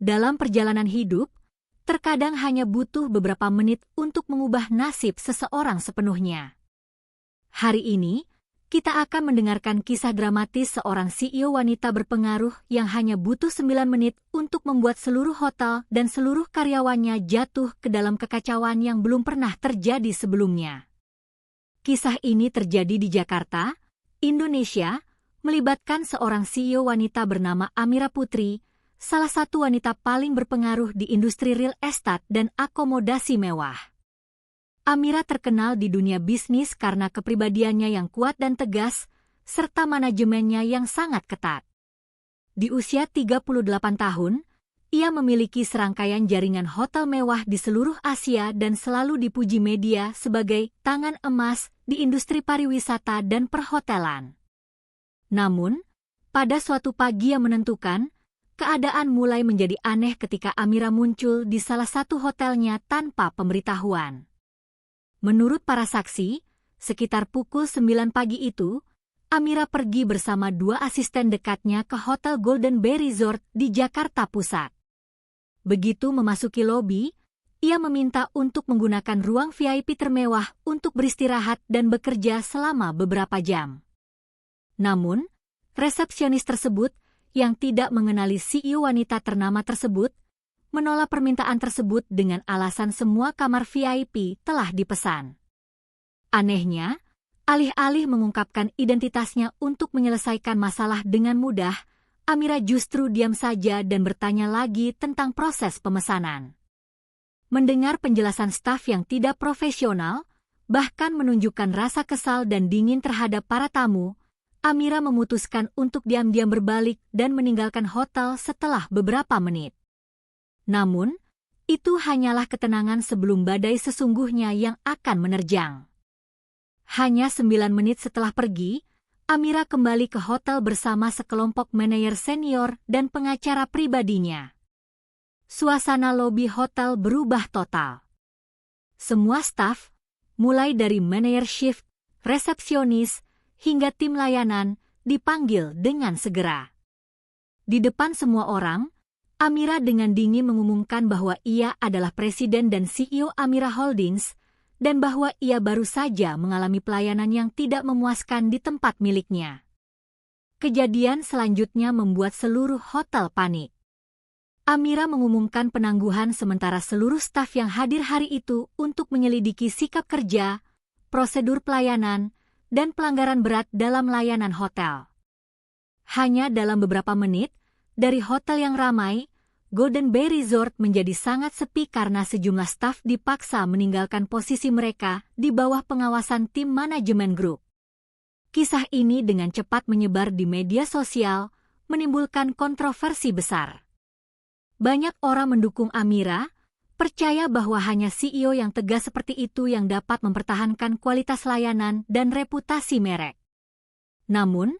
Dalam perjalanan hidup, terkadang hanya butuh beberapa menit untuk mengubah nasib seseorang sepenuhnya. Hari ini, kita akan mendengarkan kisah dramatis seorang CEO wanita berpengaruh yang hanya butuh 9 menit untuk membuat seluruh hotel dan seluruh karyawannya jatuh ke dalam kekacauan yang belum pernah terjadi sebelumnya. Kisah ini terjadi di Jakarta, Indonesia, melibatkan seorang CEO wanita bernama Amira Putri, salah satu wanita paling berpengaruh di industri real estate dan akomodasi mewah. Amira terkenal di dunia bisnis karena kepribadiannya yang kuat dan tegas, serta manajemennya yang sangat ketat. Di usia 38 tahun, ia memiliki serangkaian jaringan hotel mewah di seluruh Asia dan selalu dipuji media sebagai tangan emas di industri pariwisata dan perhotelan. Namun, pada suatu pagi yang menentukan, keadaan mulai menjadi aneh ketika Amira muncul di salah satu hotelnya tanpa pemberitahuan. Menurut para saksi, sekitar pukul 9 pagi itu, Amira pergi bersama 2 asisten dekatnya ke Hotel Golden Bay Resort di Jakarta Pusat. Begitu memasuki lobi, ia meminta untuk menggunakan ruang VIP termewah untuk beristirahat dan bekerja selama beberapa jam. Namun, resepsionis tersebut yang tidak mengenali CEO wanita ternama tersebut, menolak permintaan tersebut dengan alasan semua kamar VIP telah dipesan. Anehnya, alih-alih mengungkapkan identitasnya untuk menyelesaikan masalah dengan mudah, Amira justru diam saja dan bertanya lagi tentang proses pemesanan. Mendengar penjelasan staf yang tidak profesional, bahkan menunjukkan rasa kesal dan dingin terhadap para tamu, Amira memutuskan untuk diam-diam berbalik dan meninggalkan hotel setelah beberapa menit. Namun, itu hanyalah ketenangan sebelum badai sesungguhnya yang akan menerjang. Hanya 9 menit setelah pergi, Amira kembali ke hotel bersama sekelompok manajer senior dan pengacara pribadinya. Suasana lobi hotel berubah total. Semua staf, mulai dari manajer shift, resepsionis, hingga tim layanan, dipanggil dengan segera. Di depan semua orang, Amira dengan dingin mengumumkan bahwa ia adalah presiden dan CEO Amira Holdings, dan bahwa ia baru saja mengalami pelayanan yang tidak memuaskan di tempat miliknya. Kejadian selanjutnya membuat seluruh hotel panik. Amira mengumumkan penangguhan sementara seluruh staf yang hadir hari itu untuk menyelidiki sikap kerja, prosedur pelayanan, dan pelanggaran berat dalam layanan hotel. Hanya dalam beberapa menit, dari hotel yang ramai, Golden Bay Resort menjadi sangat sepi karena sejumlah staf dipaksa meninggalkan posisi mereka di bawah pengawasan tim manajemen grup. Kisah ini dengan cepat menyebar di media sosial, menimbulkan kontroversi besar. Banyak orang mendukung Amira, percaya bahwa hanya CEO yang tegas seperti itu yang dapat mempertahankan kualitas layanan dan reputasi merek. Namun,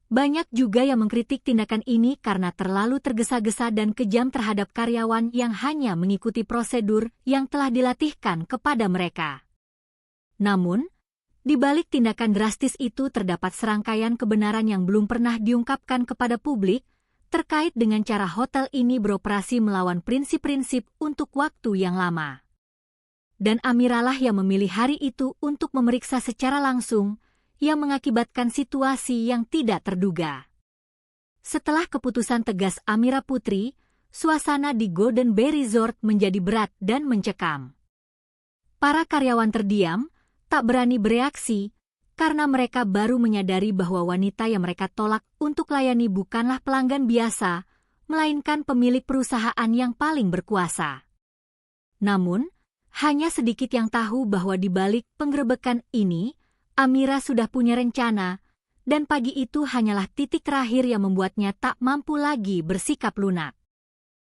banyak juga yang mengkritik tindakan ini karena terlalu tergesa-gesa dan kejam terhadap karyawan yang hanya mengikuti prosedur yang telah dilatihkan kepada mereka. Namun, di balik tindakan drastis itu terdapat serangkaian kebenaran yang belum pernah diungkapkan kepada publik, terkait dengan cara hotel ini beroperasi melawan prinsip-prinsip untuk waktu yang lama. Dan Amiralah yang memilih hari itu untuk memeriksa secara langsung, yang mengakibatkan situasi yang tidak terduga. Setelah keputusan tegas Amira Putri, suasana di Golden Bay Resort menjadi berat dan mencekam. Para karyawan terdiam, tak berani bereaksi, karena mereka baru menyadari bahwa wanita yang mereka tolak untuk layani bukanlah pelanggan biasa, melainkan pemilik perusahaan yang paling berkuasa. Namun, hanya sedikit yang tahu bahwa di balik penggerebekan ini, Amira sudah punya rencana, dan pagi itu hanyalah titik terakhir yang membuatnya tak mampu lagi bersikap lunak.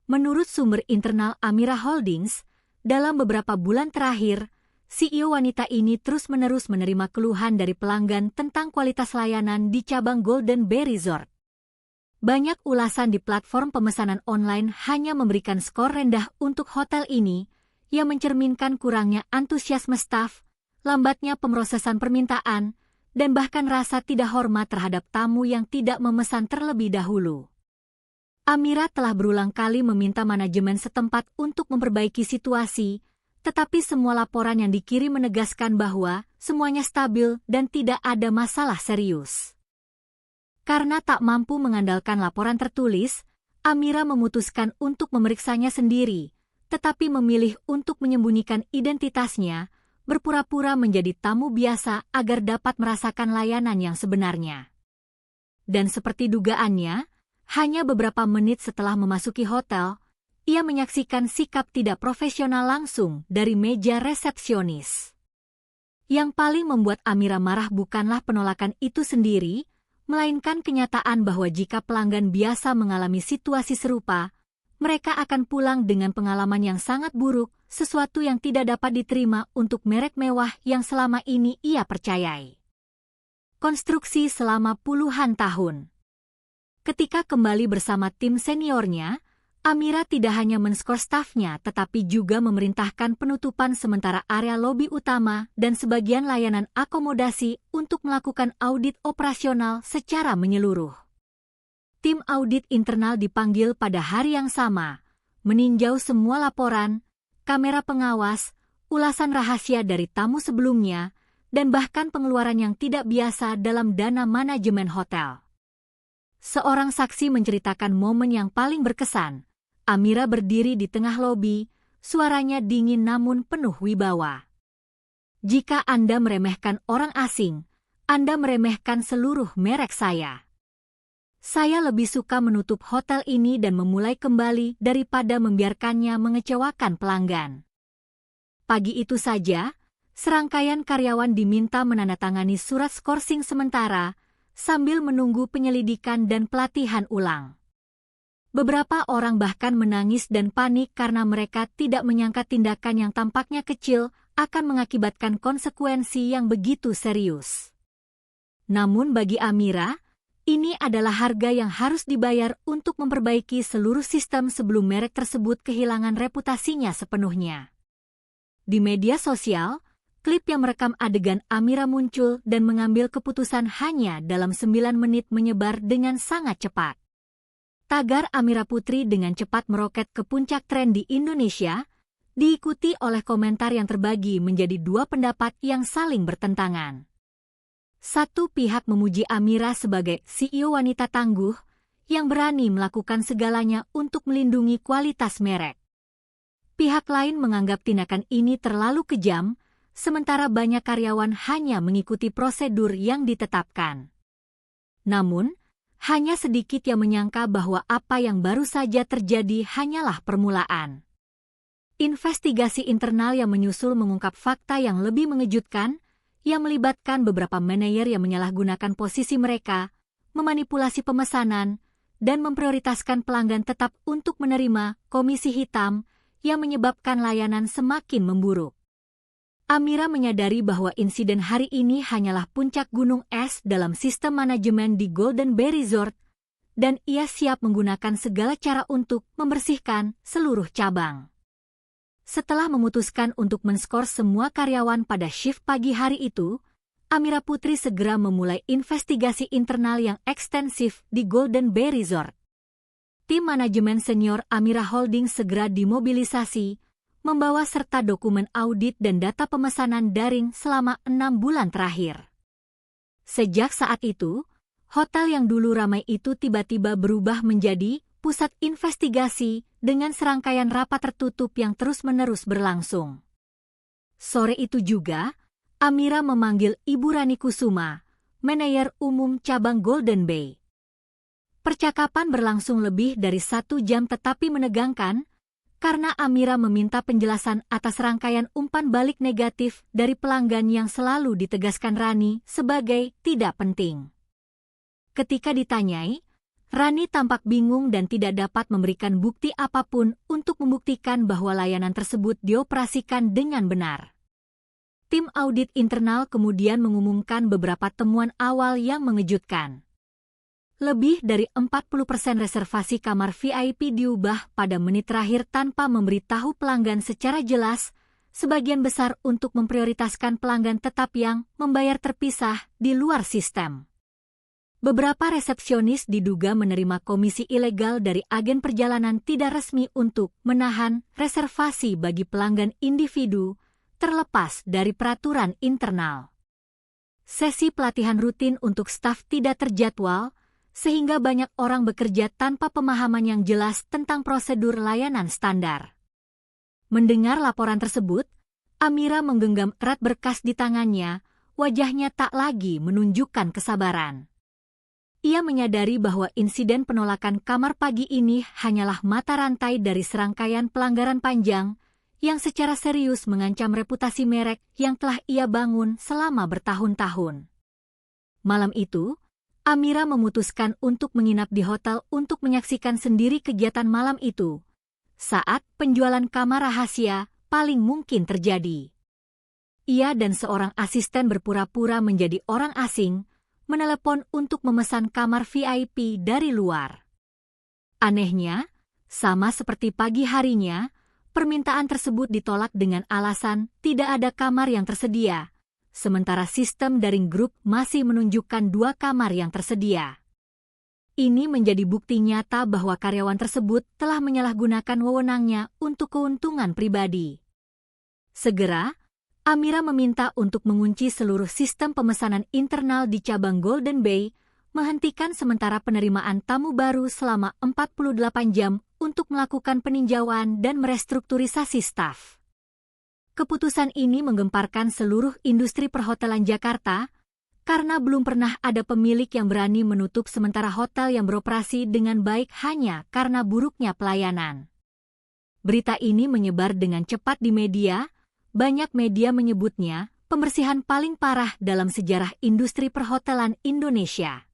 Menurut sumber internal Amira Holdings, dalam beberapa bulan terakhir, CEO wanita ini terus-menerus menerima keluhan dari pelanggan tentang kualitas layanan di cabang Golden Bay Resort. Banyak ulasan di platform pemesanan online hanya memberikan skor rendah untuk hotel ini, yang mencerminkan kurangnya antusiasme staf, lambatnya pemrosesan permintaan, dan bahkan rasa tidak hormat terhadap tamu yang tidak memesan terlebih dahulu. Amira telah berulang kali meminta manajemen setempat untuk memperbaiki situasi, tetapi semua laporan yang dikirim menegaskan bahwa semuanya stabil dan tidak ada masalah serius. Karena tak mampu mengandalkan laporan tertulis, Amira memutuskan untuk memeriksanya sendiri, tetapi memilih untuk menyembunyikan identitasnya, berpura-pura menjadi tamu biasa agar dapat merasakan layanan yang sebenarnya. Dan seperti dugaannya, hanya beberapa menit setelah memasuki hotel, ia menyaksikan sikap tidak profesional langsung dari meja resepsionis. Yang paling membuat Amira marah bukanlah penolakan itu sendiri, melainkan kenyataan bahwa jika pelanggan biasa mengalami situasi serupa, mereka akan pulang dengan pengalaman yang sangat buruk, sesuatu yang tidak dapat diterima untuk merek mewah yang selama ini ia percayai. Konstruksi selama puluhan tahun. Ketika kembali bersama tim seniornya, Amira tidak hanya men-skor stafnya tetapi juga memerintahkan penutupan sementara area lobi utama dan sebagian layanan akomodasi untuk melakukan audit operasional secara menyeluruh. Tim audit internal dipanggil pada hari yang sama, meninjau semua laporan, kamera pengawas, ulasan rahasia dari tamu sebelumnya, dan bahkan pengeluaran yang tidak biasa dalam dana manajemen hotel. Seorang saksi menceritakan momen yang paling berkesan. Amira berdiri di tengah lobi, suaranya dingin namun penuh wibawa. Jika Anda meremehkan orang asing, Anda meremehkan seluruh merek saya. Saya lebih suka menutup hotel ini dan memulai kembali daripada membiarkannya mengecewakan pelanggan. Pagi itu saja, serangkaian karyawan diminta menandatangani surat skorsing sementara, sambil menunggu penyelidikan dan pelatihan ulang. Beberapa orang bahkan menangis dan panik karena mereka tidak menyangka tindakan yang tampaknya kecil akan mengakibatkan konsekuensi yang begitu serius. Namun bagi Amira, ini adalah harga yang harus dibayar untuk memperbaiki seluruh sistem sebelum merek tersebut kehilangan reputasinya sepenuhnya. Di media sosial, klip yang merekam adegan Amira muncul dan mengambil keputusan hanya dalam 9 menit menyebar dengan sangat cepat. Tagar Amira Putri dengan cepat meroket ke puncak tren di Indonesia, diikuti oleh komentar yang terbagi menjadi dua pendapat yang saling bertentangan. Satu pihak memuji Amira sebagai CEO wanita tangguh, yang berani melakukan segalanya untuk melindungi kualitas merek. Pihak lain menganggap tindakan ini terlalu kejam, sementara banyak karyawan hanya mengikuti prosedur yang ditetapkan. Namun, hanya sedikit yang menyangka bahwa apa yang baru saja terjadi hanyalah permulaan. Investigasi internal yang menyusul mengungkap fakta yang lebih mengejutkan, yang melibatkan beberapa manajer yang menyalahgunakan posisi mereka, memanipulasi pemesanan, dan memprioritaskan pelanggan tetap untuk menerima komisi hitam yang menyebabkan layanan semakin memburuk. Amira menyadari bahwa insiden hari ini hanyalah puncak gunung es dalam sistem manajemen di Golden Bay Resort, dan ia siap menggunakan segala cara untuk membersihkan seluruh cabang. Setelah memutuskan untuk men-skor semua karyawan pada shift pagi hari itu, Amira Putri segera memulai investigasi internal yang ekstensif di Golden Bay Resort. Tim manajemen senior Amira Holding segera dimobilisasi, membawa serta dokumen audit dan data pemesanan daring selama 6 bulan terakhir. Sejak saat itu, hotel yang dulu ramai itu tiba-tiba berubah menjadi pusat investigasi dengan serangkaian rapat tertutup yang terus-menerus berlangsung. Sore itu juga, Amira memanggil Ibu Rani Kusuma, manajer umum cabang Golden Bay. Percakapan berlangsung lebih dari 1 jam tetapi menegangkan, karena Amira meminta penjelasan atas rangkaian umpan balik negatif dari pelanggan yang selalu ditegaskan Rani sebagai tidak penting. Ketika ditanyai, Rani tampak bingung dan tidak dapat memberikan bukti apapun untuk membuktikan bahwa layanan tersebut dioperasikan dengan benar. Tim audit internal kemudian mengumumkan beberapa temuan awal yang mengejutkan. Lebih dari 40% reservasi kamar VIP diubah pada menit terakhir tanpa memberitahu pelanggan secara jelas, sebagian besar untuk memprioritaskan pelanggan tetap yang membayar terpisah di luar sistem. Beberapa resepsionis diduga menerima komisi ilegal dari agen perjalanan tidak resmi untuk menahan reservasi bagi pelanggan individu, terlepas dari peraturan internal. Sesi pelatihan rutin untuk staf tidak terjadwal, sehingga banyak orang bekerja tanpa pemahaman yang jelas tentang prosedur layanan standar. Mendengar laporan tersebut, Amira menggenggam erat berkas di tangannya, wajahnya tak lagi menunjukkan kesabaran. Ia menyadari bahwa insiden penolakan kamar pagi ini hanyalah mata rantai dari serangkaian pelanggaran panjang yang secara serius mengancam reputasi merek yang telah ia bangun selama bertahun-tahun. Malam itu, Amira memutuskan untuk menginap di hotel untuk menyaksikan sendiri kegiatan malam itu, saat penjualan kamar rahasia paling mungkin terjadi. Ia dan seorang asisten berpura-pura menjadi orang asing, menelepon untuk memesan kamar VIP dari luar. Anehnya, sama seperti pagi harinya, permintaan tersebut ditolak dengan alasan tidak ada kamar yang tersedia, sementara sistem daring grup masih menunjukkan 2 kamar yang tersedia. Ini menjadi bukti nyata bahwa karyawan tersebut telah menyalahgunakan wewenangnya untuk keuntungan pribadi. Segera, Amira meminta untuk mengunci seluruh sistem pemesanan internal di cabang Golden Bay, menghentikan sementara penerimaan tamu baru selama 48 jam untuk melakukan peninjauan dan merestrukturisasi staf. Keputusan ini menggemparkan seluruh industri perhotelan Jakarta, karena belum pernah ada pemilik yang berani menutup sementara hotel yang beroperasi dengan baik hanya karena buruknya pelayanan. Berita ini menyebar dengan cepat di media. Banyak media menyebutnya pembersihan paling parah dalam sejarah industri perhotelan Indonesia.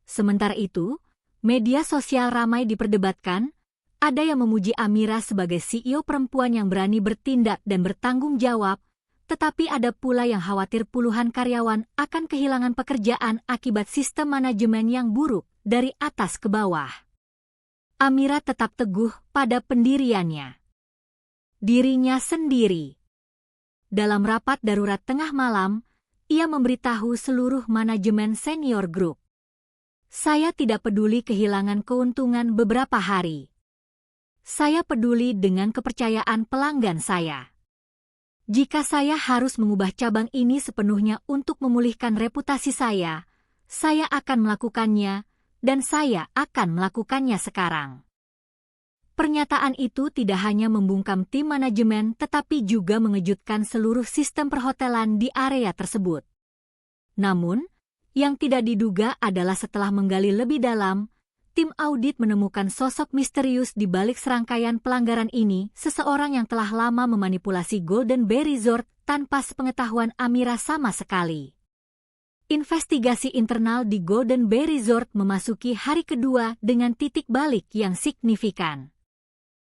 Sementara itu, media sosial ramai diperdebatkan. Ada yang memuji Amira sebagai CEO perempuan yang berani bertindak dan bertanggung jawab, tetapi ada pula yang khawatir puluhan karyawan akan kehilangan pekerjaan akibat sistem manajemen yang buruk dari atas ke bawah. Amira tetap teguh pada pendiriannya. Dirinya sendiri. Dalam rapat darurat tengah malam, ia memberitahu seluruh manajemen senior grup. Saya tidak peduli kehilangan keuntungan beberapa hari. Saya peduli dengan kepercayaan pelanggan saya. Jika saya harus mengubah cabang ini sepenuhnya untuk memulihkan reputasi saya akan melakukannya, dan saya akan melakukannya sekarang. Pernyataan itu tidak hanya membungkam tim manajemen tetapi juga mengejutkan seluruh sistem perhotelan di area tersebut. Namun, yang tidak diduga adalah setelah menggali lebih dalam, tim audit menemukan sosok misterius di balik serangkaian pelanggaran ini, seseorang yang telah lama memanipulasi Golden Bay Resort tanpa sepengetahuan Amira sama sekali. Investigasi internal di Golden Bay Resort memasuki hari kedua dengan titik balik yang signifikan.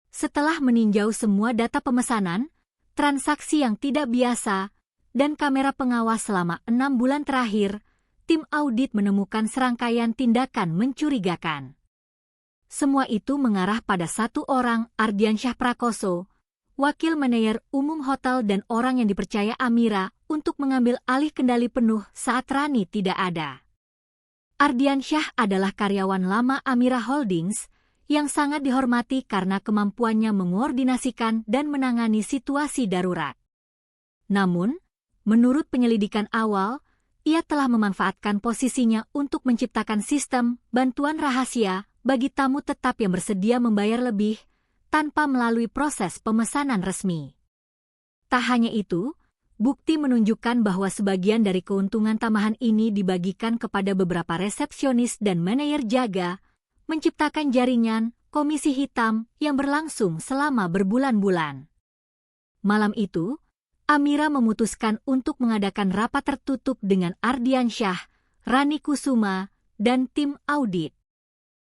Setelah meninjau semua data pemesanan, transaksi yang tidak biasa, dan kamera pengawas selama 6 bulan terakhir, tim audit menemukan serangkaian tindakan mencurigakan. Semua itu mengarah pada satu orang, Ardiansyah Prakoso, wakil manajer umum hotel dan orang yang dipercaya Amira untuk mengambil alih kendali penuh saat Rani tidak ada. Ardiansyah adalah karyawan lama Amira Holdings, yang sangat dihormati karena kemampuannya mengordinasikan dan menangani situasi darurat. Namun, menurut penyelidikan awal, ia telah memanfaatkan posisinya untuk menciptakan sistem bantuan rahasia bagi tamu tetap yang bersedia membayar lebih tanpa melalui proses pemesanan resmi. Tak hanya itu, bukti menunjukkan bahwa sebagian dari keuntungan tambahan ini dibagikan kepada beberapa resepsionis dan manajer jaga, menciptakan jaringan komisi hitam yang berlangsung selama berbulan-bulan. Malam itu, Amira memutuskan untuk mengadakan rapat tertutup dengan Ardiansyah, Rani Kusuma, dan tim audit.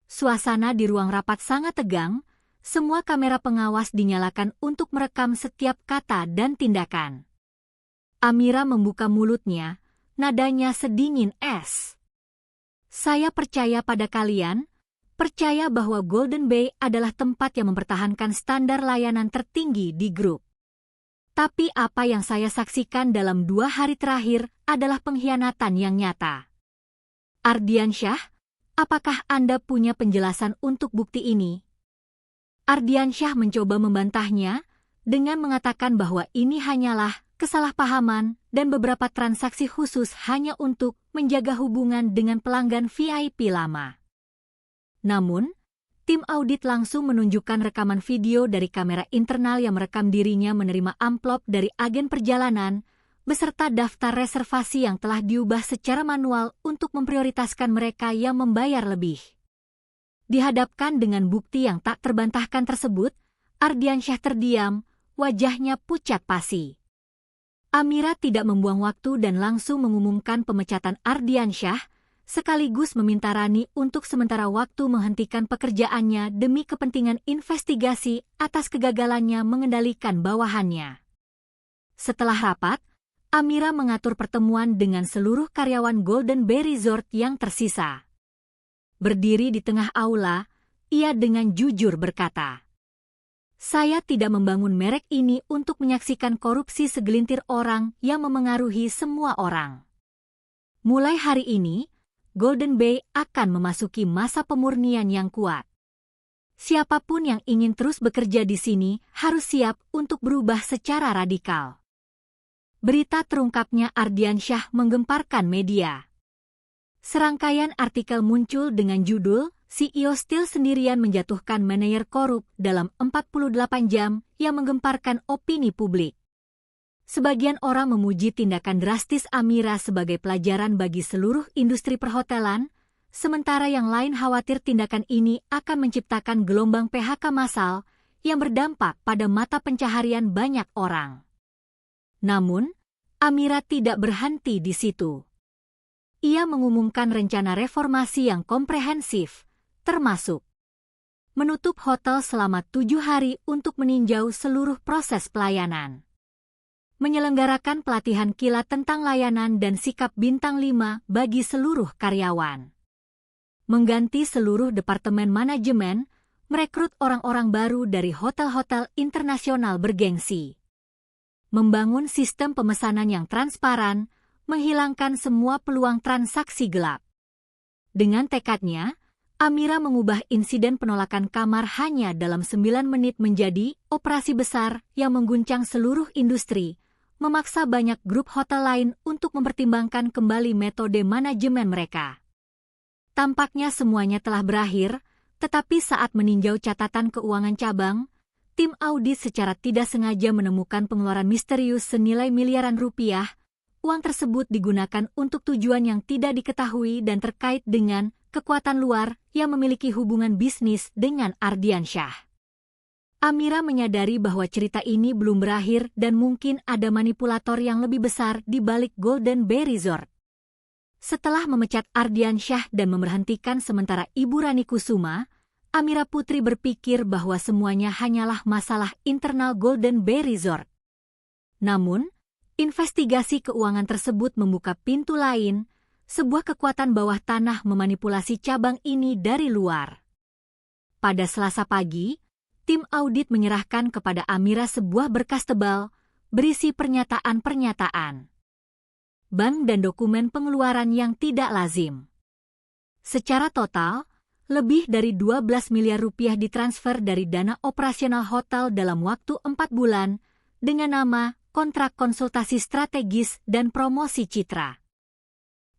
Suasana di ruang rapat sangat tegang, semua kamera pengawas dinyalakan untuk merekam setiap kata dan tindakan. Amira membuka mulutnya, nadanya sedingin es. Saya percaya pada kalian, percaya bahwa Golden Bay adalah tempat yang mempertahankan standar layanan tertinggi di grup. Tapi apa yang saya saksikan dalam 2 hari terakhir adalah pengkhianatan yang nyata. Ardiansyah, apakah Anda punya penjelasan untuk bukti ini? Ardiansyah mencoba membantahnya dengan mengatakan bahwa ini hanyalah kesalahpahaman dan beberapa transaksi khusus hanya untuk menjaga hubungan dengan pelanggan VIP lama. Namun, tim audit langsung menunjukkan rekaman video dari kamera internal yang merekam dirinya menerima amplop dari agen perjalanan beserta daftar reservasi yang telah diubah secara manual untuk memprioritaskan mereka yang membayar lebih. Dihadapkan dengan bukti yang tak terbantahkan tersebut, Ardiansyah terdiam, wajahnya pucat pasi. Amira tidak membuang waktu dan langsung mengumumkan pemecatan Ardiansyah, sekaligus meminta Rani untuk sementara waktu menghentikan pekerjaannya demi kepentingan investigasi atas kegagalannya mengendalikan bawahannya. Setelah rapat, Amira mengatur pertemuan dengan seluruh karyawan Golden Bay Resort yang tersisa. Berdiri di tengah aula, ia dengan jujur berkata, "Saya tidak membangun merek ini untuk menyaksikan korupsi segelintir orang yang memengaruhi semua orang. Mulai hari ini, Golden Bay akan memasuki masa pemurnian yang kuat. Siapapun yang ingin terus bekerja di sini harus siap untuk berubah secara radikal." Berita terungkapnya Ardiansyah menggemparkan media. Serangkaian artikel muncul dengan judul CEO Steel sendirian menjatuhkan manajer korup dalam 48 jam yang menggemparkan opini publik. Sebagian orang memuji tindakan drastis Amira sebagai pelajaran bagi seluruh industri perhotelan, sementara yang lain khawatir tindakan ini akan menciptakan gelombang PHK massal yang berdampak pada mata pencaharian banyak orang. Namun, Amira tidak berhenti di situ. Ia mengumumkan rencana reformasi yang komprehensif, termasuk menutup hotel selama 7 hari untuk meninjau seluruh proses pelayanan, menyelenggarakan pelatihan kilat tentang layanan dan sikap bintang 5 bagi seluruh karyawan, mengganti seluruh departemen manajemen, merekrut orang-orang baru dari hotel-hotel internasional bergengsi, membangun sistem pemesanan yang transparan, menghilangkan semua peluang transaksi gelap. Dengan tekadnya, Amira mengubah insiden penolakan kamar hanya dalam 9 menit menjadi operasi besar yang mengguncang seluruh industri, memaksa banyak grup hotel lain untuk mempertimbangkan kembali metode manajemen mereka. Tampaknya semuanya telah berakhir, tetapi saat meninjau catatan keuangan cabang, tim audit secara tidak sengaja menemukan pengeluaran misterius senilai miliaran rupiah. Uang tersebut digunakan untuk tujuan yang tidak diketahui dan terkait dengan kekuatan luar yang memiliki hubungan bisnis dengan Ardiansyah. Amira menyadari bahwa cerita ini belum berakhir dan mungkin ada manipulator yang lebih besar di balik Golden Bay Resort. Setelah memecat Ardiansyah dan memberhentikan sementara Ibu Rani Kusuma, Amira Putri berpikir bahwa semuanya hanyalah masalah internal Golden Bay Resort. Namun, investigasi keuangan tersebut membuka pintu lain, sebuah kekuatan bawah tanah memanipulasi cabang ini dari luar. Pada Selasa pagi, tim audit menyerahkan kepada Amira sebuah berkas tebal berisi pernyataan-pernyataan bank dan dokumen pengeluaran yang tidak lazim. Secara total, lebih dari 12 miliar rupiah ditransfer dari dana operasional hotel dalam waktu 4 bulan dengan nama kontrak konsultasi strategis dan promosi citra.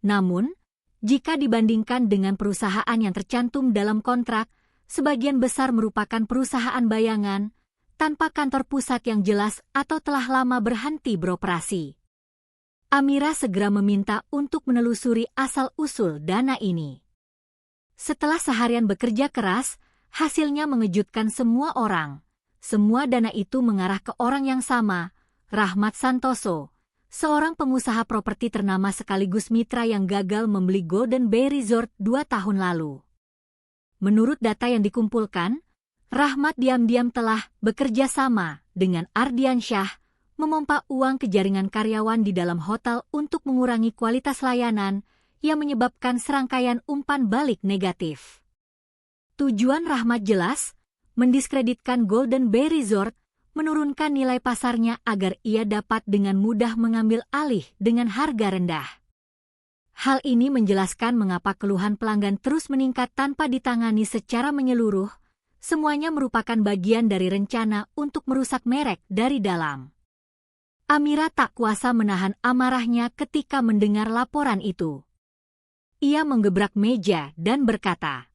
Namun, jika dibandingkan dengan perusahaan yang tercantum dalam kontrak, sebagian besar merupakan perusahaan bayangan, tanpa kantor pusat yang jelas atau telah lama berhenti beroperasi. Amira segera meminta untuk menelusuri asal-usul dana ini. Setelah seharian bekerja keras, hasilnya mengejutkan semua orang. Semua dana itu mengarah ke orang yang sama, Rahmat Santoso, seorang pengusaha properti ternama sekaligus mitra yang gagal membeli Golden Bay Resort 2 tahun lalu. Menurut data yang dikumpulkan, Rahmat diam-diam telah bekerja sama dengan Ardiansyah, memompa uang ke jaringan karyawan di dalam hotel untuk mengurangi kualitas layanan yang menyebabkan serangkaian umpan balik negatif. Tujuan Rahmat jelas, mendiskreditkan Golden Bay Resort, menurunkan nilai pasarnya agar ia dapat dengan mudah mengambil alih dengan harga rendah. Hal ini menjelaskan mengapa keluhan pelanggan terus meningkat tanpa ditangani secara menyeluruh. Semuanya merupakan bagian dari rencana untuk merusak merek dari dalam. Amira tak kuasa menahan amarahnya ketika mendengar laporan itu. Ia menggebrak meja dan berkata,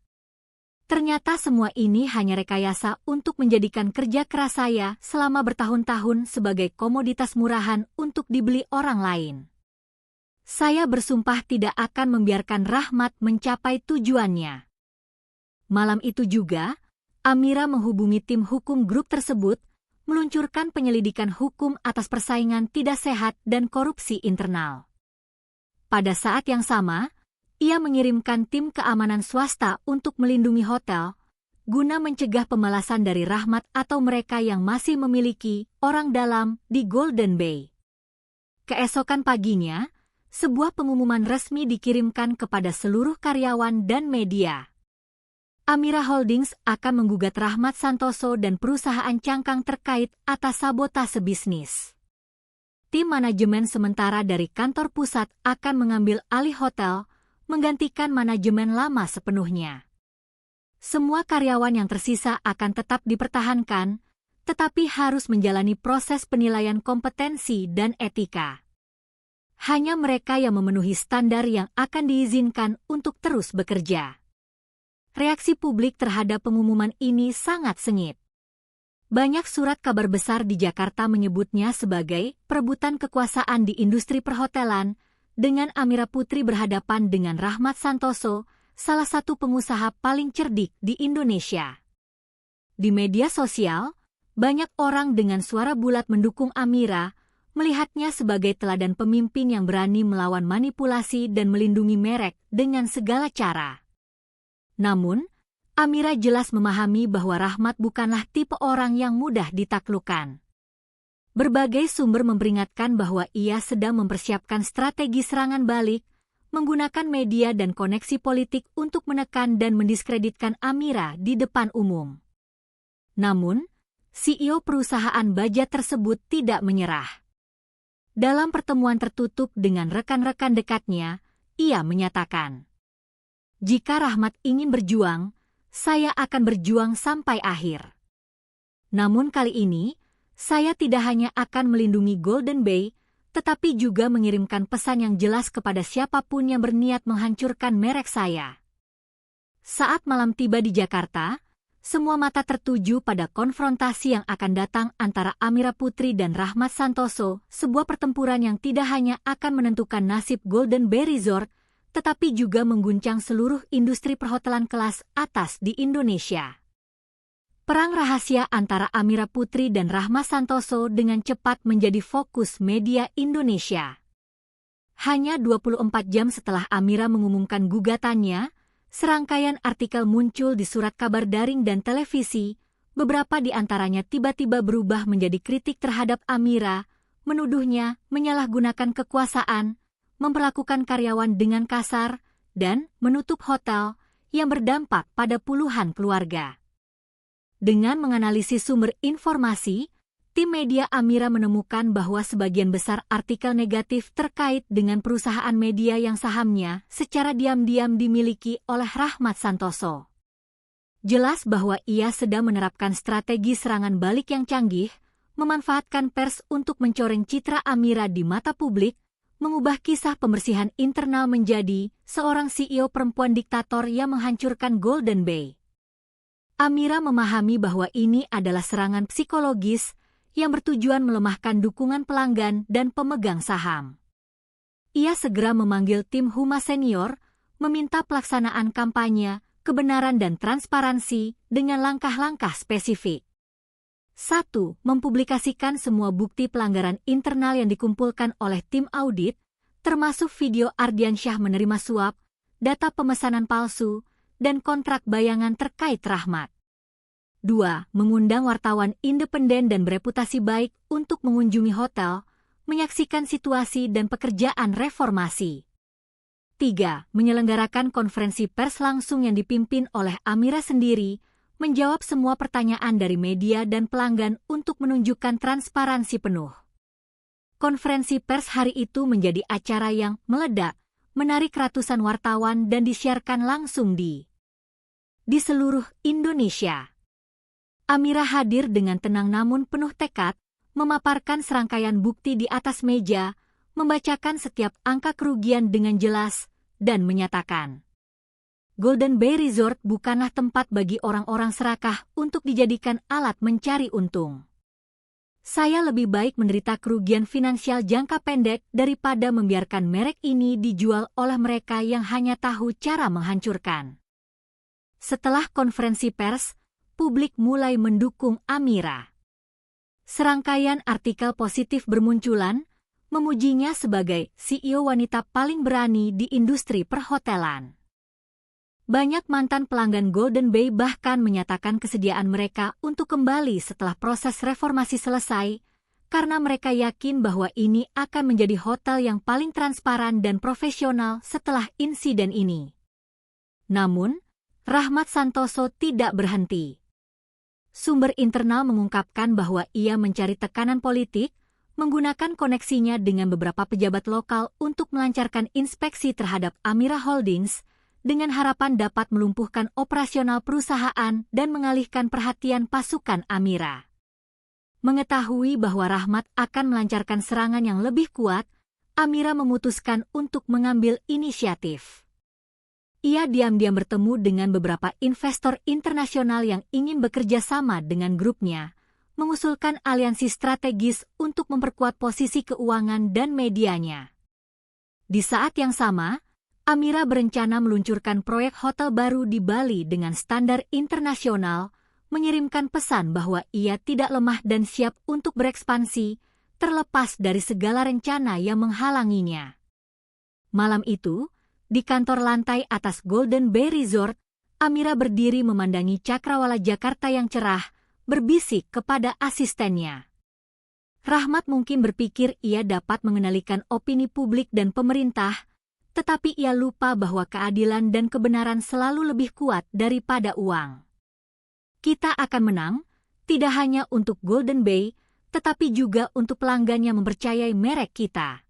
"Ternyata semua ini hanya rekayasa untuk menjadikan kerja keras saya selama bertahun-tahun sebagai komoditas murahan untuk dibeli orang lain. Saya bersumpah tidak akan membiarkan Rahmat mencapai tujuannya." Malam itu juga, Amira menghubungi tim hukum grup tersebut, meluncurkan penyelidikan hukum atas persaingan tidak sehat dan korupsi internal. Pada saat yang sama, ia mengirimkan tim keamanan swasta untuk melindungi hotel, guna mencegah pemalasan dari Rahmat atau mereka yang masih memiliki orang dalam di Golden Bay. Keesokan paginya, sebuah pengumuman resmi dikirimkan kepada seluruh karyawan dan media. Amira Holdings akan menggugat Rahmat Santoso dan perusahaan cangkang terkait atas sabotase bisnis. Tim manajemen sementara dari kantor pusat akan mengambil alih hotel, menggantikan manajemen lama sepenuhnya. Semua karyawan yang tersisa akan tetap dipertahankan, tetapi harus menjalani proses penilaian kompetensi dan etika. Hanya mereka yang memenuhi standar yang akan diizinkan untuk terus bekerja. Reaksi publik terhadap pengumuman ini sangat sengit. Banyak surat kabar besar di Jakarta menyebutnya sebagai perebutan kekuasaan di industri perhotelan, dengan Amira Putri berhadapan dengan Rahmat Santoso, salah satu pengusaha paling cerdik di Indonesia. Di media sosial, banyak orang dengan suara bulat mendukung Amira, melihatnya sebagai teladan pemimpin yang berani melawan manipulasi dan melindungi merek dengan segala cara. Namun, Amira jelas memahami bahwa Rahmat bukanlah tipe orang yang mudah ditaklukkan. Berbagai sumber memperingatkan bahwa ia sedang mempersiapkan strategi serangan balik, menggunakan media dan koneksi politik untuk menekan dan mendiskreditkan Amira di depan umum. Namun, CEO perusahaan baja tersebut tidak menyerah. Dalam pertemuan tertutup dengan rekan-rekan dekatnya, ia menyatakan, "Jika Rahmat ingin berjuang, saya akan berjuang sampai akhir. Namun kali ini, saya tidak hanya akan melindungi Golden Bay, tetapi juga mengirimkan pesan yang jelas kepada siapapun yang berniat menghancurkan merek saya." Saat malam tiba di Jakarta, semua mata tertuju pada konfrontasi yang akan datang antara Amira Putri dan Rahmat Santoso, sebuah pertempuran yang tidak hanya akan menentukan nasib Golden Bay Resort, tetapi juga mengguncang seluruh industri perhotelan kelas atas di Indonesia. Perang rahasia antara Amira Putri dan Rahmat Santoso dengan cepat menjadi fokus media Indonesia. Hanya 24 jam setelah Amira mengumumkan gugatannya, serangkaian artikel muncul di surat kabar daring dan televisi, beberapa di antaranya tiba-tiba berubah menjadi kritik terhadap Amira, menuduhnya menyalahgunakan kekuasaan, memperlakukan karyawan dengan kasar, dan menutup hotel yang berdampak pada puluhan keluarga. Dengan menganalisis sumber informasi, tim media Amira menemukan bahwa sebagian besar artikel negatif terkait dengan perusahaan media yang sahamnya secara diam-diam dimiliki oleh Rahmat Santoso. Jelas bahwa ia sedang menerapkan strategi serangan balik yang canggih, memanfaatkan pers untuk mencoreng citra Amira di mata publik, mengubah kisah pembersihan internal menjadi seorang CEO perempuan diktator yang menghancurkan Golden Bay. Amira memahami bahwa ini adalah serangan psikologis yang bertujuan melemahkan dukungan pelanggan dan pemegang saham. Ia segera memanggil tim humas senior, meminta pelaksanaan kampanye, kebenaran dan transparansi dengan langkah-langkah spesifik. 1. Mempublikasikan semua bukti pelanggaran internal yang dikumpulkan oleh tim audit, termasuk video Ardiansyah menerima suap, data pemesanan palsu, dan kontrak bayangan terkait Rahmat. 2. Mengundang wartawan independen dan bereputasi baik untuk mengunjungi hotel, menyaksikan situasi dan pekerjaan reformasi. 3. Menyelenggarakan konferensi pers langsung yang dipimpin oleh Amira sendiri, menjawab semua pertanyaan dari media dan pelanggan untuk menunjukkan transparansi penuh. Konferensi pers hari itu menjadi acara yang meledak, menarik ratusan wartawan dan disiarkan langsung di seluruh Indonesia. Amira hadir dengan tenang namun penuh tekad, memaparkan serangkaian bukti di atas meja, membacakan setiap angka kerugian dengan jelas, dan menyatakan, Golden Bay Resort bukanlah tempat bagi orang-orang serakah untuk dijadikan alat mencari untung. Saya lebih baik menderita kerugian finansial jangka pendek daripada membiarkan merek ini dijual oleh mereka yang hanya tahu cara menghancurkan. Setelah konferensi pers, publik mulai mendukung Amira. Serangkaian artikel positif bermunculan, memujinya sebagai CEO wanita paling berani di industri perhotelan. Banyak mantan pelanggan Golden Bay bahkan menyatakan kesediaan mereka untuk kembali setelah proses reformasi selesai, karena mereka yakin bahwa ini akan menjadi hotel yang paling transparan dan profesional setelah insiden ini. Namun, Rahmat Santoso tidak berhenti. Sumber internal mengungkapkan bahwa ia mencari tekanan politik, menggunakan koneksinya dengan beberapa pejabat lokal untuk melancarkan inspeksi terhadap Amira Holdings, dengan harapan dapat melumpuhkan operasional perusahaan dan mengalihkan perhatian pasukan Amira. Mengetahui bahwa Rahmat akan melancarkan serangan yang lebih kuat, Amira memutuskan untuk mengambil inisiatif. Ia diam-diam bertemu dengan beberapa investor internasional yang ingin bekerja sama dengan grupnya, mengusulkan aliansi strategis untuk memperkuat posisi keuangan dan medianya. Di saat yang sama, Amira berencana meluncurkan proyek hotel baru di Bali dengan standar internasional, mengirimkan pesan bahwa ia tidak lemah dan siap untuk berekspansi, terlepas dari segala rencana yang menghalanginya. Malam itu, di kantor lantai atas Golden Bay Resort, Amira berdiri memandangi cakrawala Jakarta yang cerah, berbisik kepada asistennya. Rahmat mungkin berpikir ia dapat mengendalikan opini publik dan pemerintah, tetapi ia lupa bahwa keadilan dan kebenaran selalu lebih kuat daripada uang. Kita akan menang, tidak hanya untuk Golden Bay, tetapi juga untuk pelanggan yang mempercayai merek kita.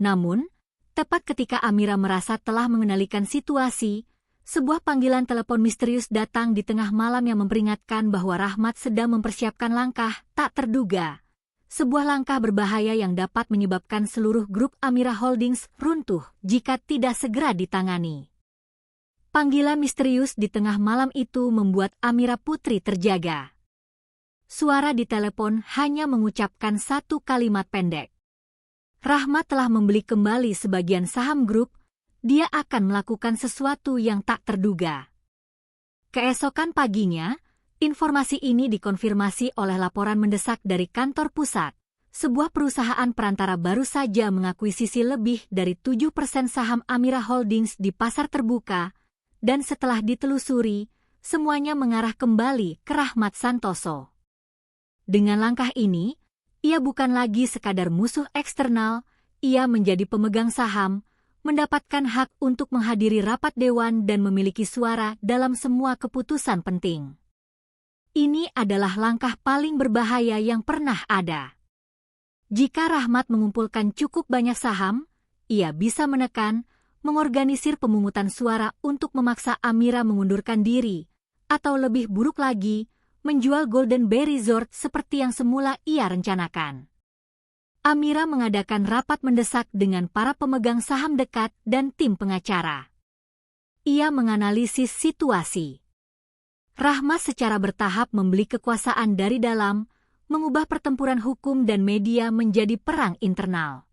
Namun, tepat ketika Amira merasa telah mengendalikan situasi, sebuah panggilan telepon misterius datang di tengah malam yang memperingatkan bahwa Rahmat sedang mempersiapkan langkah tak terduga. Sebuah langkah berbahaya yang dapat menyebabkan seluruh grup Amira Holdings runtuh jika tidak segera ditangani. Panggilan misterius di tengah malam itu membuat Amira Putri terjaga. Suara di telepon hanya mengucapkan satu kalimat pendek. Rahmat telah membeli kembali sebagian saham grup, dia akan melakukan sesuatu yang tak terduga. Keesokan paginya, informasi ini dikonfirmasi oleh laporan mendesak dari kantor pusat. Sebuah perusahaan perantara baru saja mengakuisisi lebih dari 7% saham Amira Holdings di pasar terbuka, dan setelah ditelusuri, semuanya mengarah kembali ke Rahmat Santoso. Dengan langkah ini, ia bukan lagi sekadar musuh eksternal, ia menjadi pemegang saham, mendapatkan hak untuk menghadiri rapat dewan dan memiliki suara dalam semua keputusan penting. Ini adalah langkah paling berbahaya yang pernah ada. Jika Rahmat mengumpulkan cukup banyak saham, ia bisa menekan, mengorganisir pemungutan suara untuk memaksa Amira mengundurkan diri, atau lebih buruk lagi, menjual Golden Bay Resort seperti yang semula ia rencanakan. Amira mengadakan rapat mendesak dengan para pemegang saham dekat dan tim pengacara. Ia menganalisis situasi. Rahmat secara bertahap membeli kekuasaan dari dalam, mengubah pertempuran hukum dan media menjadi perang internal.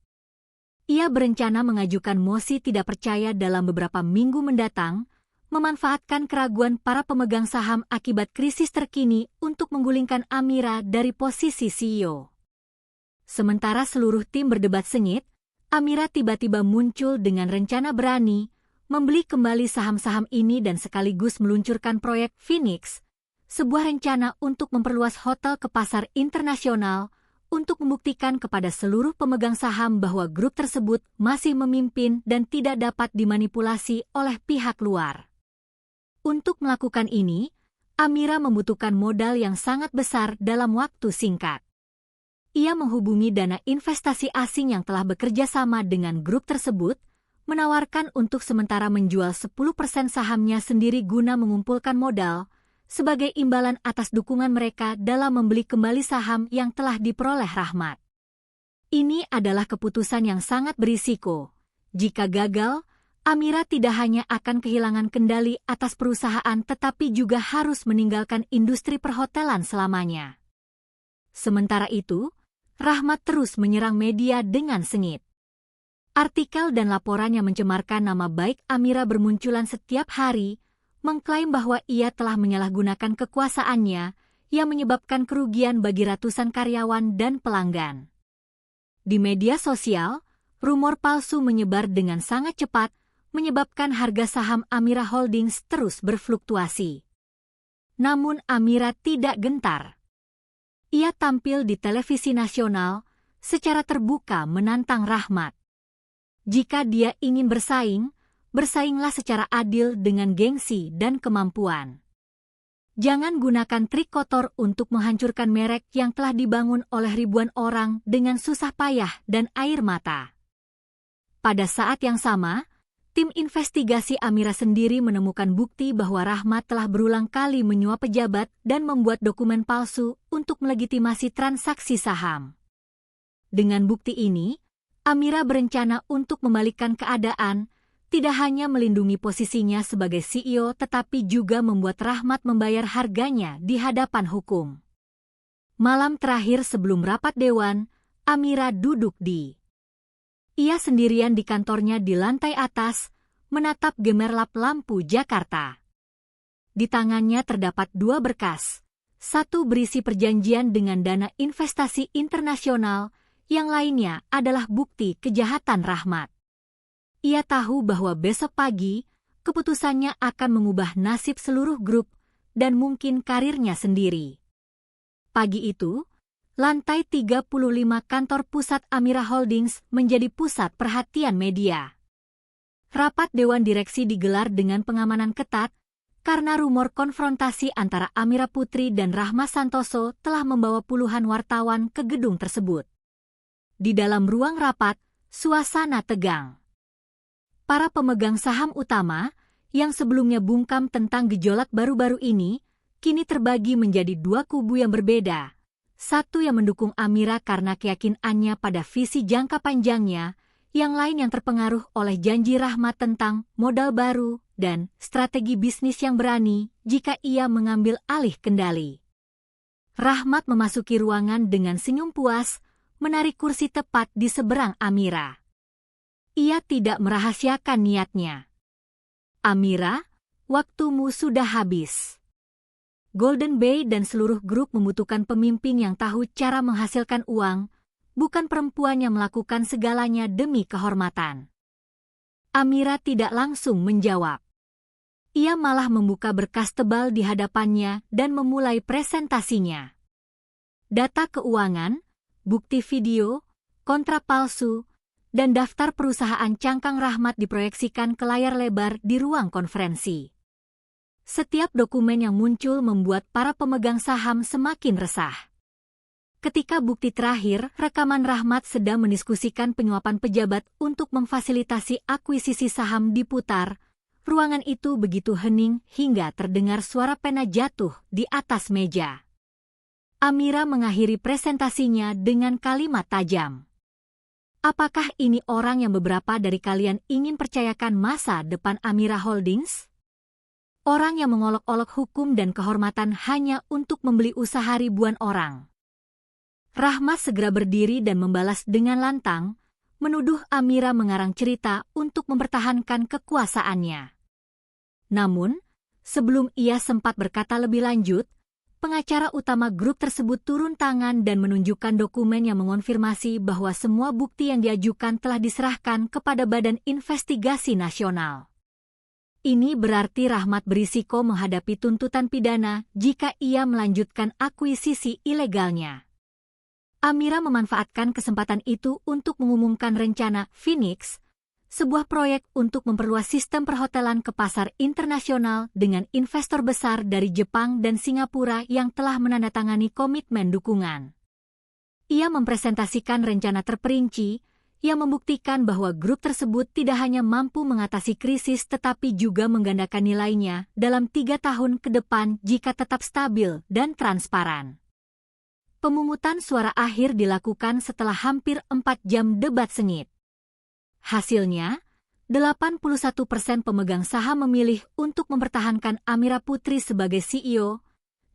Ia berencana mengajukan mosi tidak percaya dalam beberapa minggu mendatang, memanfaatkan keraguan para pemegang saham akibat krisis terkini untuk menggulingkan Amira dari posisi CEO. Sementara seluruh tim berdebat sengit, Amira tiba-tiba muncul dengan rencana berani, membeli kembali saham-saham ini dan sekaligus meluncurkan proyek Phoenix, sebuah rencana untuk memperluas hotel ke pasar internasional, untuk membuktikan kepada seluruh pemegang saham bahwa grup tersebut masih memimpin dan tidak dapat dimanipulasi oleh pihak luar. Untuk melakukan ini, Amira membutuhkan modal yang sangat besar dalam waktu singkat. Ia menghubungi dana investasi asing yang telah bekerja sama dengan grup tersebut, menawarkan untuk sementara menjual 10% sahamnya sendiri guna mengumpulkan modal sebagai imbalan atas dukungan mereka dalam membeli kembali saham yang telah diperoleh Rahmat. Ini adalah keputusan yang sangat berisiko. Jika gagal, Amira tidak hanya akan kehilangan kendali atas perusahaan tetapi juga harus meninggalkan industri perhotelan selamanya. Sementara itu, Rahmat terus menyerang media dengan sengit. Artikel dan laporan yang mencemarkan nama baik Amira bermunculan setiap hari, mengklaim bahwa ia telah menyalahgunakan kekuasaannya yang menyebabkan kerugian bagi ratusan karyawan dan pelanggan. Di media sosial, rumor palsu menyebar dengan sangat cepat, menyebabkan harga saham Amira Holdings terus berfluktuasi. Namun Amira tidak gentar. Ia tampil di televisi nasional secara terbuka menantang Rahmat. Jika dia ingin bersaing, bersainglah secara adil dengan gengsi dan kemampuan. Jangan gunakan trik kotor untuk menghancurkan merek yang telah dibangun oleh ribuan orang dengan susah payah dan air mata. Pada saat yang sama, tim investigasi Amira sendiri menemukan bukti bahwa Rahmat telah berulang kali menyuap pejabat dan membuat dokumen palsu untuk melegitimasi transaksi saham. Dengan bukti ini, Amira berencana untuk membalikkan keadaan, tidak hanya melindungi posisinya sebagai CEO tetapi juga membuat Rahmat membayar harganya di hadapan hukum. Malam terakhir sebelum rapat dewan, Amira duduk Ia sendirian di kantornya di lantai atas, menatap gemerlap lampu Jakarta. Di tangannya terdapat 2 berkas, satu berisi perjanjian dengan dana investasi internasional, yang lainnya adalah bukti kejahatan Rahmat. Ia tahu bahwa besok pagi, keputusannya akan mengubah nasib seluruh grup dan mungkin karirnya sendiri. Pagi itu, lantai 35 kantor pusat Amira Holdings menjadi pusat perhatian media. Rapat Dewan Direksi digelar dengan pengamanan ketat karena rumor konfrontasi antara Amira Putri dan Rahmat Santoso telah membawa puluhan wartawan ke gedung tersebut. Di dalam ruang rapat, suasana tegang. Para pemegang saham utama, yang sebelumnya bungkam tentang gejolak baru-baru ini, kini terbagi menjadi 2 kubu yang berbeda. Satu yang mendukung Amira karena keyakinannya pada visi jangka panjangnya, yang lain yang terpengaruh oleh janji Rahmat tentang modal baru dan strategi bisnis yang berani jika ia mengambil alih kendali. Rahmat memasuki ruangan dengan senyum puas, menarik kursi tepat di seberang Amira. Ia tidak merahasiakan niatnya. Amira, waktumu sudah habis. Golden Bay dan seluruh grup membutuhkan pemimpin yang tahu cara menghasilkan uang, bukan perempuan yang melakukan segalanya demi kehormatan. Amira tidak langsung menjawab. Ia malah membuka berkas tebal di hadapannya dan memulai presentasinya. Data keuangan, bukti video, kontrak palsu, dan daftar perusahaan cangkang Rahmat diproyeksikan ke layar lebar di ruang konferensi. Setiap dokumen yang muncul membuat para pemegang saham semakin resah. Ketika bukti terakhir, rekaman Rahmat sedang mendiskusikan penyuapan pejabat untuk memfasilitasi akuisisi saham diputar, ruangan itu begitu hening hingga terdengar suara pena jatuh di atas meja. Amira mengakhiri presentasinya dengan kalimat tajam. Apakah ini orang yang beberapa dari kalian ingin percayakan masa depan Amira Holdings? Orang yang mengolok-olok hukum dan kehormatan hanya untuk membeli usaha ribuan orang. Rahmat segera berdiri dan membalas dengan lantang, menuduh Amira mengarang cerita untuk mempertahankan kekuasaannya. Namun, sebelum ia sempat berkata lebih lanjut, pengacara utama grup tersebut turun tangan dan menunjukkan dokumen yang mengonfirmasi bahwa semua bukti yang diajukan telah diserahkan kepada Badan Investigasi Nasional. Ini berarti Rahmat berisiko menghadapi tuntutan pidana jika ia melanjutkan akuisisi ilegalnya. Amira memanfaatkan kesempatan itu untuk mengumumkan rencana Phoenix, sebuah proyek untuk memperluas sistem perhotelan ke pasar internasional dengan investor besar dari Jepang dan Singapura yang telah menandatangani komitmen dukungan. Ia mempresentasikan rencana terperinci, yang membuktikan bahwa grup tersebut tidak hanya mampu mengatasi krisis tetapi juga menggandakan nilainya dalam 3 tahun ke depan jika tetap stabil dan transparan. Pemungutan suara akhir dilakukan setelah hampir 4 jam debat sengit. Hasilnya, 81% pemegang saham memilih untuk mempertahankan Amira Putri sebagai CEO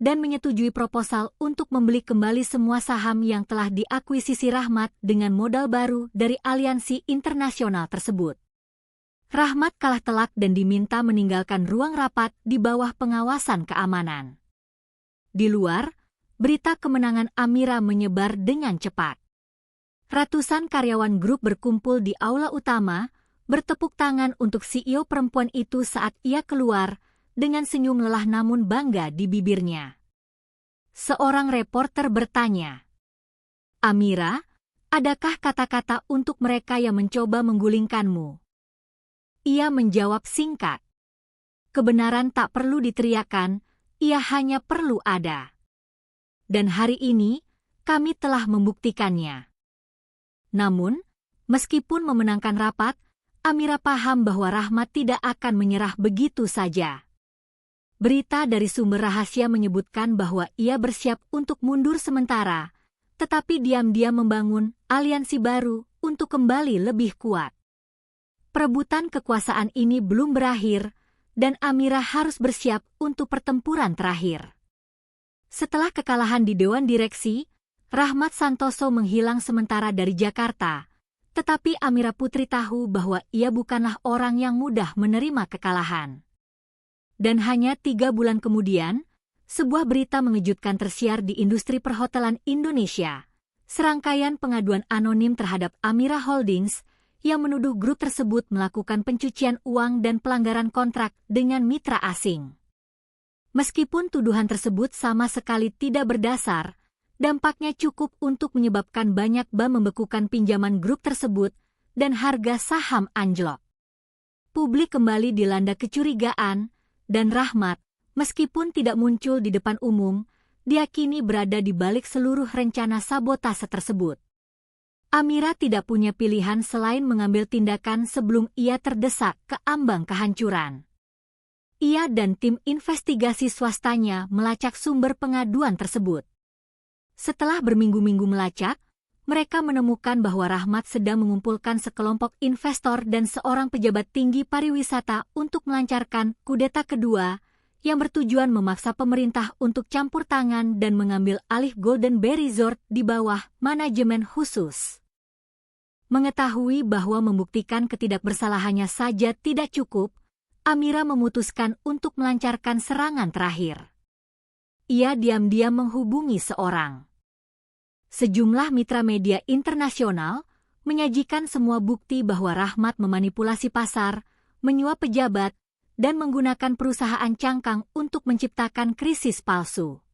dan menyetujui proposal untuk membeli kembali semua saham yang telah diakuisisi Rahmat dengan modal baru dari aliansi internasional tersebut. Rahmat kalah telak dan diminta meninggalkan ruang rapat di bawah pengawasan keamanan. Di luar, berita kemenangan Amira menyebar dengan cepat. Ratusan karyawan grup berkumpul di aula utama, bertepuk tangan untuk CEO perempuan itu saat ia keluar, dengan senyum lelah namun bangga di bibirnya. Seorang reporter bertanya, "Amira, adakah kata-kata untuk mereka yang mencoba menggulingkanmu?" Ia menjawab singkat, "Kebenaran tak perlu diteriakan, ia hanya perlu ada. Dan hari ini, kami telah membuktikannya." Namun, meskipun memenangkan rapat, Amira paham bahwa Rahmat tidak akan menyerah begitu saja. Berita dari sumber rahasia menyebutkan bahwa ia bersiap untuk mundur sementara, tetapi diam-diam membangun aliansi baru untuk kembali lebih kuat. Perebutan kekuasaan ini belum berakhir, dan Amira harus bersiap untuk pertempuran terakhir. Setelah kekalahan di Dewan Direksi, Rahmat Santoso menghilang sementara dari Jakarta, tetapi Amira Putri tahu bahwa ia bukanlah orang yang mudah menerima kekalahan. Dan hanya 3 bulan kemudian, sebuah berita mengejutkan tersiar di industri perhotelan Indonesia. Serangkaian pengaduan anonim terhadap Amira Holdings yang menuduh grup tersebut melakukan pencucian uang dan pelanggaran kontrak dengan mitra asing. Meskipun tuduhan tersebut sama sekali tidak berdasar, dampaknya cukup untuk menyebabkan bank membekukan pinjaman grup tersebut dan harga saham anjlok. Publik kembali dilanda kecurigaan, dan Rahmat, meskipun tidak muncul di depan umum, diyakini berada di balik seluruh rencana sabotase tersebut. Amira tidak punya pilihan selain mengambil tindakan sebelum ia terdesak ke ambang kehancuran. Ia dan tim investigasi swastanya melacak sumber pengaduan tersebut. Setelah berminggu-minggu melacak, mereka menemukan bahwa Rahmat sedang mengumpulkan sekelompok investor dan seorang pejabat tinggi pariwisata untuk melancarkan kudeta kedua yang bertujuan memaksa pemerintah untuk campur tangan dan mengambil alih Golden Bay Resort di bawah manajemen khusus. Mengetahui bahwa membuktikan ketidakbersalahannya saja tidak cukup, Amira memutuskan untuk melancarkan serangan terakhir. Ia diam-diam menghubungi seorang. Sejumlah mitra media internasional menyajikan semua bukti bahwa Rahmat memanipulasi pasar, menyuap pejabat, dan menggunakan perusahaan cangkang untuk menciptakan krisis palsu.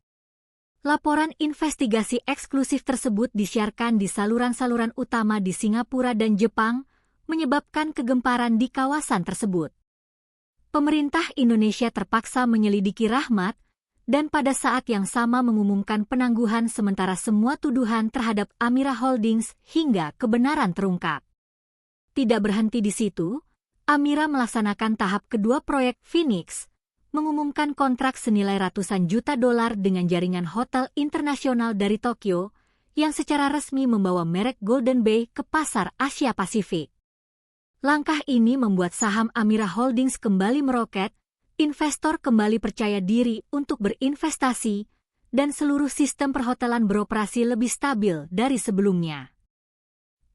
Laporan investigasi eksklusif tersebut disiarkan di saluran-saluran utama di Singapura dan Jepang, menyebabkan kegemparan di kawasan tersebut. Pemerintah Indonesia terpaksa menyelidiki Rahmat, dan pada saat yang sama mengumumkan penangguhan sementara semua tuduhan terhadap Amira Holdings hingga kebenaran terungkap. Tidak berhenti di situ, Amira melaksanakan tahap kedua proyek Phoenix, mengumumkan kontrak senilai ratusan juta dolar dengan jaringan hotel internasional dari Tokyo, yang secara resmi membawa merek Golden Bay ke pasar Asia Pasifik. Langkah ini membuat saham Amira Holdings kembali meroket, investor kembali percaya diri untuk berinvestasi, dan seluruh sistem perhotelan beroperasi lebih stabil dari sebelumnya.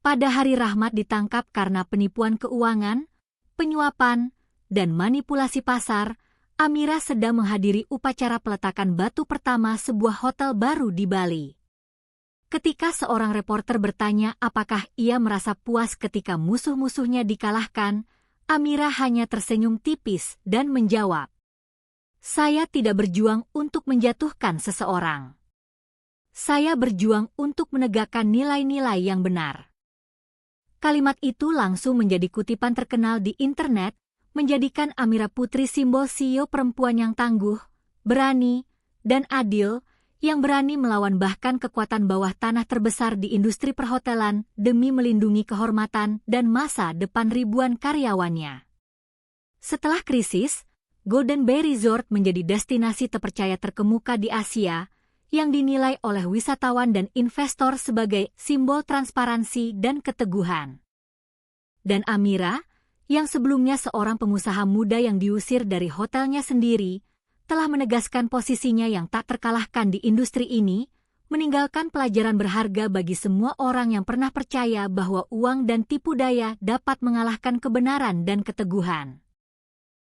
Pada hari Rahmat ditangkap karena penipuan keuangan, penyuapan, dan manipulasi pasar, Amira sedang menghadiri upacara peletakan batu pertama sebuah hotel baru di Bali. Ketika seorang reporter bertanya apakah ia merasa puas ketika musuh-musuhnya dikalahkan, Amira hanya tersenyum tipis dan menjawab, "Saya tidak berjuang untuk menjatuhkan seseorang. Saya berjuang untuk menegakkan nilai-nilai yang benar." Kalimat itu langsung menjadi kutipan terkenal di internet, menjadikan Amira Putri simbol CEO perempuan yang tangguh, berani, dan adil, yang berani melawan bahkan kekuatan bawah tanah terbesar di industri perhotelan demi melindungi kehormatan dan masa depan ribuan karyawannya. Setelah krisis, Golden Bay Resort menjadi destinasi terpercaya terkemuka di Asia yang dinilai oleh wisatawan dan investor sebagai simbol transparansi dan keteguhan. Dan Amira, yang sebelumnya seorang pengusaha muda yang diusir dari hotelnya sendiri, telah menegaskan posisinya yang tak terkalahkan di industri ini, meninggalkan pelajaran berharga bagi semua orang yang pernah percaya bahwa uang dan tipu daya dapat mengalahkan kebenaran dan keteguhan.